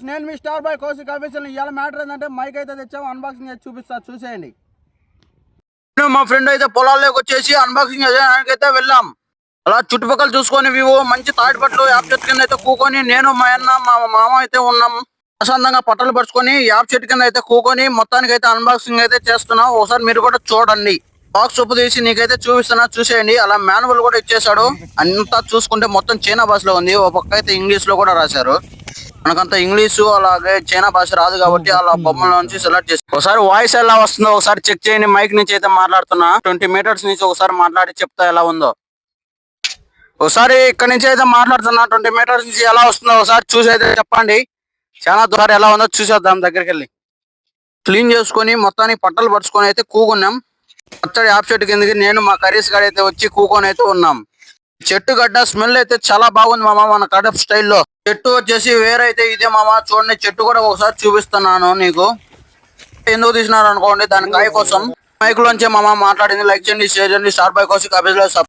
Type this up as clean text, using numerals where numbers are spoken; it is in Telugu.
నేను మీ స్టార్ బాయ్ కౌశిక్ ఆఫీసర్. ఇవాళ మ్యాటర్ ఏంటంటే మైక్ అయితే తెచ్చాము, అన్బాక్సింగ్ చేసి చూపిస్తా, చూసేయండి. మా ఫ్రెండ్ అయితే పొలాల్లోకి వచ్చేసి అన్బాక్సింగ్ చేయడానికి అయితే వెళ్ళాం. అలా చుట్టుపక్కల చూసుకొని వివో మంచి తాడిపట్లు యాప్ చెట్టు కింద అయితే కూకొని నేను మా అన్న మా మామ అయితే ఉన్నాం. ప్రశాంతంగా పట్టలు పరుచుకొని యాప్ చెట్టు కింద అయితే కూకొని మొత్తానికి అయితే అన్బాక్సింగ్ అయితే చేస్తున్నాం. ఒకసారి మీరు కూడా చూడండి. బాక్స్ ఉప్పు తీసి నీకైతే చూపిస్తున్నా, చూసేయండి. అలా మాన్యువల్ కూడా ఇచ్చేసాడు. అంతా చూసుకుంటే మొత్తం చైనా భాషలో ఉంది. ఒక పక్క అయితే ఇంగ్లీష్ లో కూడా రాశారు. మనకంతా ఇంగ్లీషు అలాగే చైనా భాష రాదు కాబట్టి అలా బొమ్మల నుంచి సెలెక్ట్ చేసి ఒకసారి వాయిస్ ఎలా వస్తుందో ఒకసారి చెక్ చేయండి. మైక్ నుంచి అయితే మాట్లాడుతున్నా. 20 మీటర్స్ నుంచి ఒకసారి మాట్లాడి చెప్తా ఎలా ఉందో. ఒకసారి ఇక్కడ నుంచి అయితే మాట్లాడుతున్నా. 20 మీటర్స్ నుంచి ఎలా వస్తుందో ఒకసారి చూసి అయితే చెప్పండి. చాలా దూరం ఎలా ఉందో చూసేద్దాం. దగ్గరికి వెళ్ళి క్లీన్ చేసుకొని మొత్తానికి పట్టలు పరుచుకొని అయితే కూకున్నాం. పచ్చడి యాప్ చెట్టు కిందకి నేను మా కర్రీస్ గారు అయితే వచ్చి కూకొని అయితే ఉన్నాం. చెట్టు గడ్డ స్మెల్ అయితే చాలా బాగుంది మామ. మన కడప స్టైల్లో చెట్టు వచ్చేసి వేరైతే ఇదే మామ. చూడండి చెట్టు కూడా ఒకసారి చూపిస్తున్నాను నీకు. ఎందుకు తీసినారు అనుకోండి, దాని కాయ కోసం. మైక్ లోంచే మామ మాట్లాడింది. లైక్ చేయండి, షేర్ చేయండి. స్టార్ బాయ్ కౌశిక్ ఆఫీస్ లో